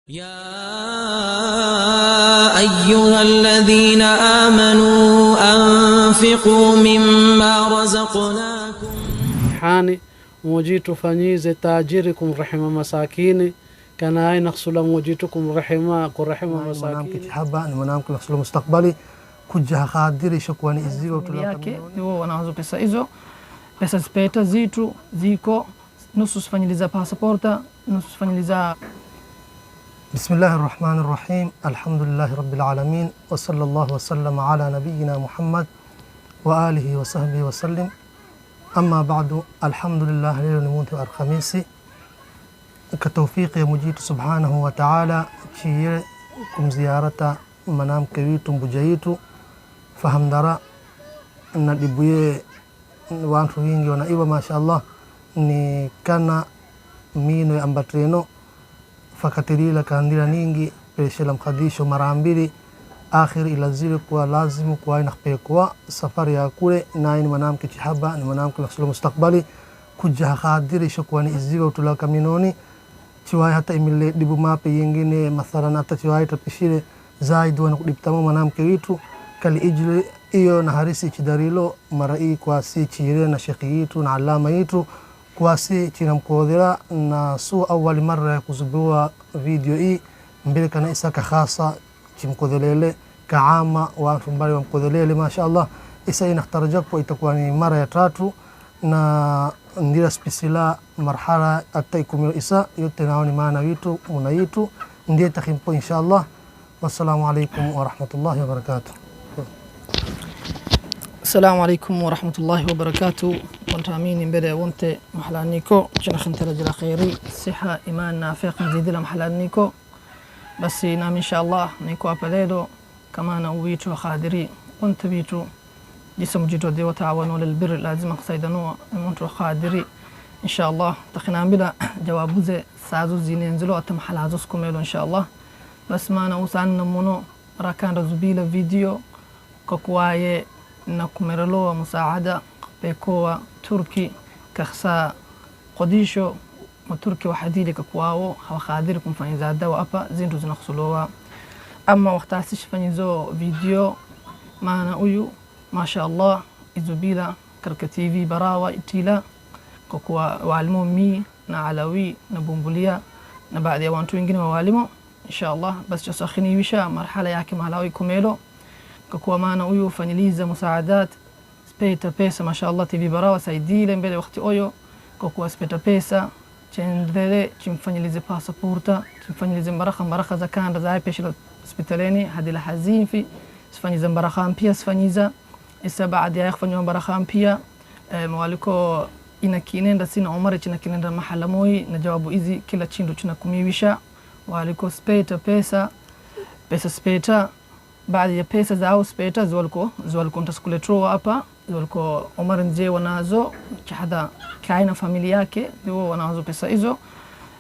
يا أيها الذين آمنوا أنفقوا مما رزقناكم حاني موجيتو فنيزة تاجيركم رحمة مساكين كان هاي نقصلا موجيتكم رحمة مساكين منامك تحبا منامك نقصلا مستقبلي kuja khadiri shukrani izigo yake ndio wanaanza pesa hizo, pesa speta zitu ziko nusu sifanyiliza passporta nusu sifanyiliza. Bismillahir Rahmanir Rahim, alhamdulillahi rabbil alamin, wa sallallahu wa sallama ala nabiyyina Muhammad wa alihi wa sahbihi wa sallim. Amma ba'du, alhamdulillah, leo ni mwezi wa Alhamisi kwa tawfiki ya Mujitu subhanahu wa ta'ala chiye kumziarata manamke witu mbujayitu fahamdara na dibuye wantu wingi wanaiba mashaallah ni kana mino ya ambatreno fakatirila kaandira ningi peshela mkadisho mara mbili akhir ila zile kwa lazimu kwa inakpekwa safari ya kule na ni manamke chihaba ni manamke nasulu mustakbali kuja khadiri shukwani izigo tulaka minoni chiwai hata imile dibu mape yingine mathalan hata chiwai tapishile zaidi wana kudiptamo manamke witu kali ijli iyo na harisi chidarilo marai kwa si chire na shekhi yitu na alama yitu kwa si china mkodhira na su awali marra ya kuzubua video hii mbele kana isaka khasa chimkodhelele kaama wa mbali wa mkodhelele mashaallah isa inakhtarajak kwa itakuwa ni mara ya tatu na ndira spisila marhala ataikumio isa yote naoni maana witu munayitu ndiye takhimpo inshallah. Wassalamu alaikum wa rahmatullahi wa barakatuh. Assalamu alaikum wa rahmatullahi wa barakatuh. Wantaamini mbele wonte mahalaniko jina khintala jila khairi siha iman nafiq mzidila mahalaniko basi na inshallah niko hapa leo kama na witu wa khadiri wonte witu jismu jitu de wataawanu lil birr lazim qsaidanu wonte khadiri inshallah takhina bila jawabuze sazu zinenzilo atam halazus kumelo inshallah bas maana usanna muno rakanda zubila video kwa kuwaye na kumeraloa musaada bekoa turki kakhsa qodisho ma turki waxadili ka kuwao hawa khadir kum fanizada wa apa zintu zinakhsulowa amma waqtaasi shfanyizo video maana uyu masha Allah izubila karka TV barawa itila kwa kuwa walimu mi na alawi na bumbulia na baadhi ya watu wengine wa walimu inshallah bas jasakhini wisha marhala yake malawi kumelo kwa maana huyu fanyiliza musaadat speta pesa mashaallah TV barawa saidile mbele wakati oyo kwa speta pesa chendele chimfanyilize passporta chimfanyilize mbaraka za kanda za pesa hospitaleni hadi la hazin fi sifanyiza mbaraka mpya sifanyiza isa baada ya kufanya mbaraka mpya mwaliko inakinenda sina umari chinakinenda mahala moi na jawabu hizi kila chindo tunakumiwisha waliko speta pesa speta baadhi ya pesa zao speta zolko ntaskuletroa hapa zolko Omar nje wanazo chahada kaina familia yake ndio wanazo pesa hizo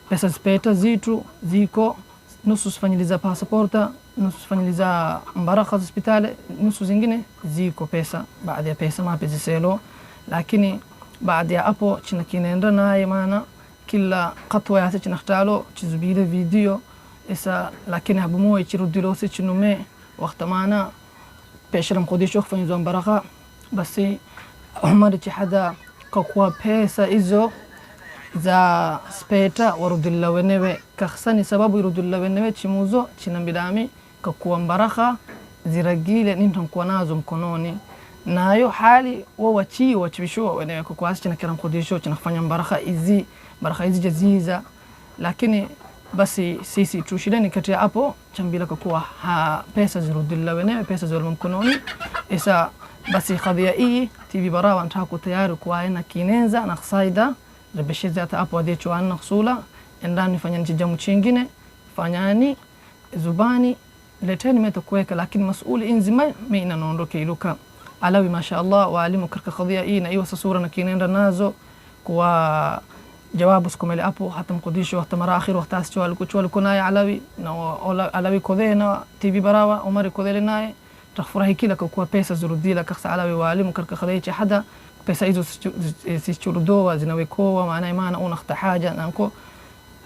pesa speta zitu ziko nusu sifanyiliza passporta nusu sifanyiliza mbaraka hospitali nusu zingine ziko pesa baadhi ya pesa mapezi selo lakini baadhi ya hapo chinakinenda naye maana kila qatwa yake chinahtalo chizubile video isa lakini habumo ichirudilo si chinume وقت معنا بيشرم قدي شوف فنيزون برقة بس عمر حدا كقوى بيسا إزو za speta warudilla wenewe kakhsani sababu irudilla wenewe chimuzo chinambidami kakuwa mbaraka ziragile nintankuwa nazo mkononi nayo hali wawachi wachibishwa wenewe kwa asi china kiram kudisho chinafanya mbaraka hizi jaziza lakini basi sisi tushideni kati ya hapo chambila kwa pesa zirudilla wenewe pesa zolum mkononi isa basi kadhia hii TV barawa nataka tayari kuaina kinenza na ksaida rebesheza hata hapo adecho an nakhsula endani fanya jamu chingine fanyani zubani leteni metakuweka lakini mas'uli inzima meina naondoke iluka alawi mashaallah walimu karka kadhia hii na iwa sura na kinenda nazo kwa jawabu skumele hapo hata mkodisho hata mara akhir waqti aswal kuna ya alawi na alawi kodena TV barawa Omar kodele naye tafurahi kila kwa pesa zurudila kaksa alawi walimu karka khadaichi hada pesa hizo sichurudoa zinawekoa maana una khata haja nanko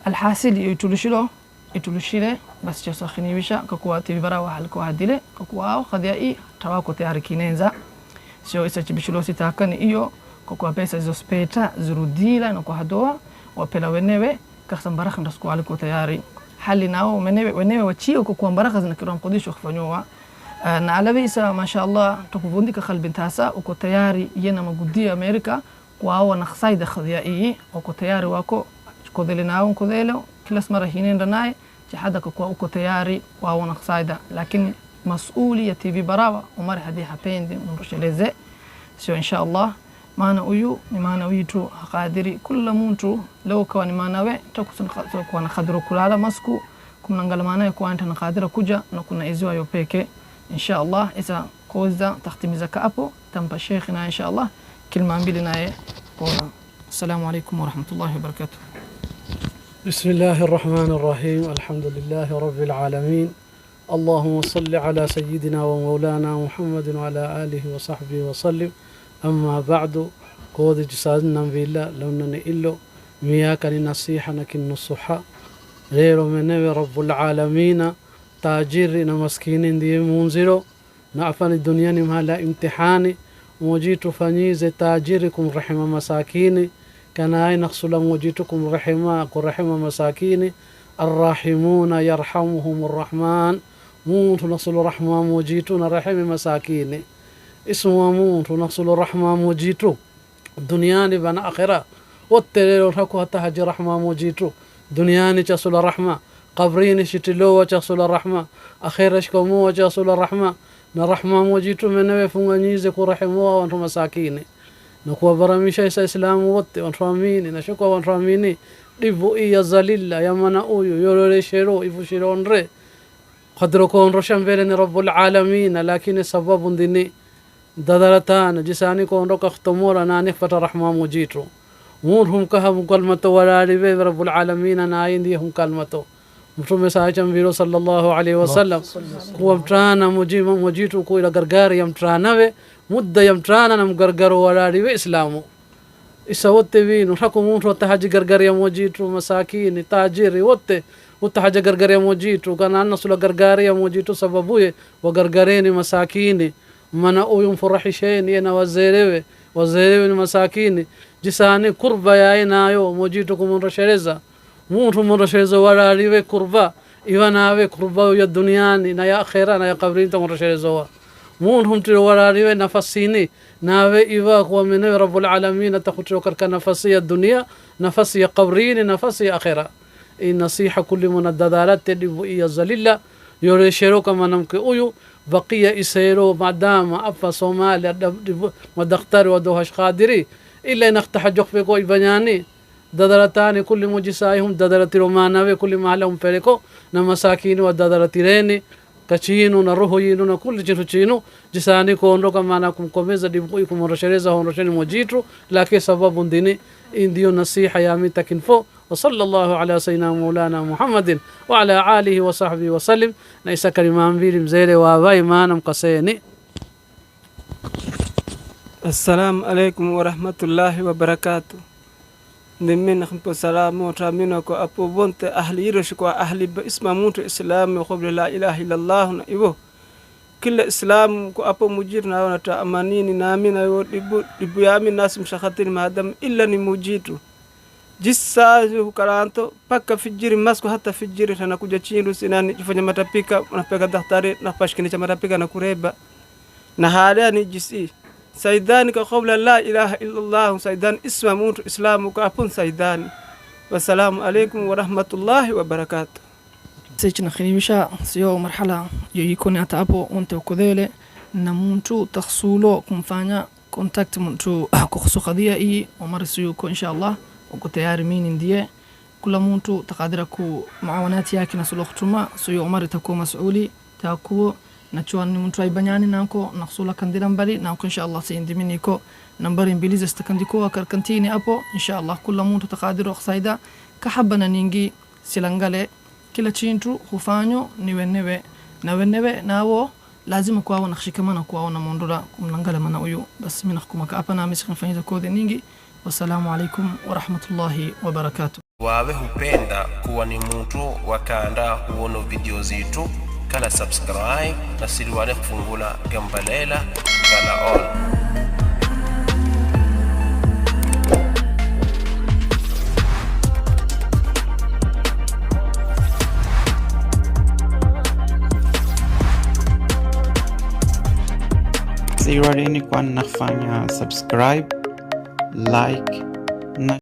alhasil yitulishilo itulushire basi cha sakhiniwisha kwa TV Barawa halikuwa hadile kwa kadhia hii tawako tayari kinenza sio isa chibishilo sitakani iyo kwa pesa hizo speta zirudila na kwa hadoa wapela wenewe kasa baraka ndasku alikuwa tayari hali nao wenewe wachio kwa baraka zinakiwa mkodisho kufanywa na alabisa mashaallah tukuvundika qalbi tasa uko tayari yena magudia Amerika kwa wana khasaida khadhia hii uko tayari wako kodele nao kodele kila mara hinenda naye jihada kwa uko tayari kwa wana khasaida lakini mas'uli ya TV Barawa umar hadi hapendi mrusheleze sio inshallah maana uyu ni maana witu qadiri kila mtu leo kwa ni maana we takusuna kwa na qadru kulala masku kumnangala maana kwa anta na qadira kuja na kuna iziwa yopeke inshallah isa koza tahtimiza hapo tampa sheikhina inshallah kilma mbili naye kwa assalamu alaykum wa rahmatullahi wa barakatuh. بسم الله الرحمن الرحيم الحمد لله رب العالمين اللهم صل على سيدنا ومولانا محمد وعلى آله وصحبه وسلم أما بعد قود جسادنا بالله لو ننئلو مياك نصيحة نكن نصحة غير من رب العالمين تاجرنا مسكين دي منزلو نعفن الدنيا ما لا امتحاني موجيت فنيز تاجركم رحمة مساكيني كان أي نقصل موجيتكم رحمة مساكيني الراحمون يرحمهم الرحمن مونت نقصل رحمة موجيتون رحمة مساكيني اسمه مونت نقصل رحمة موجيتو دنياني بنا آخرة والتليل ركو تهج رحمة موجيتو دنياني تصل رحمة قبريني شتلو وتصل رحمة أخيرش كمو وتصل رحمة نرحمة موجيتو من نبي فنغنيزك رحمة وانتو مساكيني نكو براميشا إسلام وط وانتراميني نشكو وانتراميني ديبو إيا زليلا يمنا أويو يولولي شيرو إفو شيرون ري قدركون رشان بيلني رب العالمين لكن سبب ديني دادرتان جساني كون روك اختمورا نانيك فتا رحمة موجيتو مورهم كهم كلمة ولاري بي رب العالمين ناين ديهم كلمة مفروم سايچم بيرو صلى الله عليه وسلم ومترانا موجيتو كو إلى غرغار يمترانا بي مدة يمترانا نم غرغر ولاري بي إسلامو إساوت بينو حكو مونتو تحاجي غرغر يموجيتو مساكين تاجيري وتحاجي غرغر يموجيتو كان النصل غرغر يموجيتو سببوه وغرغرين مساكين منا أويم فرحشين ينا وزيريوي مساكين جساني قربة ياينا يو موجيتكم من رشرزة مونتو من رشرزة ولاري قربة إيوانا قربة يا دنياني نيا خيرانا يا قبرين تم رشرزة مونهم تلو ولاري نفسيني ناوي إيواك ومن رب العالمين تخطروا كرك نفسي الدنيا نفسي قبرين نفسي آخرة النصيحة كل من الددالات تدبو إيا الزليلة يوريشيرو كما نمكي أيو بقية إسيرو مادام أفا صومالي ودختار ودوهش قادري إلا نختحجق فيكو إبناني ددرتاني كل مجسايهم ددرتي روماناوي كل محلهم فيكو نمساكين وددرتيريني كچينو نروحينو كل چينو جساني كونرو كما نكم كوميزا ديبقويكم ورشريزا ونرشني موجيترو لكن سبب ديني إنديو نصيحة يامي تكنفو وصلى الله على سيدنا مولانا محمد وعلى آله وصحبه وسلم نيسا كريمان بيرم زيلي واباي مانم قسيني. السلام عليكم ورحمة الله وبركاته. نمين خمسة سلام وتامين كو أبو بنت أهل يرش كو أهل باسم موت إسلام وقبل لا إله إلا الله نإبو كل إسلام كو أبو مجيرنا ونتا أمانيني نامينا يبو يامي ناس مشاخطين مهدم إلا نموجيتو جسا كرانتو بكا فجيري ماسكو حتى فجيري تنكوجا تشينو سناني جفanya matapika unapeka daktari na pashikini cha matapika na kureba na halani jisi saidani ka qabla la ilaha illa Allah saidani isma muntu islamu ka apun saidani wassalamu alaykum wa rahmatullahi wa barakatuh. سيجنا خليمشا سيو مرحلة يكون أتابو أنت وكذلك نمونتو تخصولو كمفانيا كونتاكت مونتو كخصو قضية إيه ومرسيوكو إن شاء الله وكتيار مين انديه كل مونتو تقادركو معاونات ياكي نسلو ختما سيو عمر تكو مسؤولي تاكو نتشوان مونتو أي بنياني نانكو نقصولا كنديران بالي نانكو إن شاء الله سيندي منيكو نمبر إنبليز استكنديكو وكاركنتيني أبو إن شاء الله كل مونتو تقادرو خسايدا كحبنا نينجي سيلانغالي kila chintu hufanyo niwennewe nawo lazima kuwa nakshikamana kuwa na mondora kumnangala mana uyu basi mimi nakumaka hapa na mimi sifanyiza kodi nyingi. Wassalamu alaikum wa rahmatullahi wa barakatuh. wawe hupenda kuwa ni mtu wakanda huono video zetu kala subscribe na siliwane kufungula gambalela kala on. Siwareni kwa nafanya subscribe, like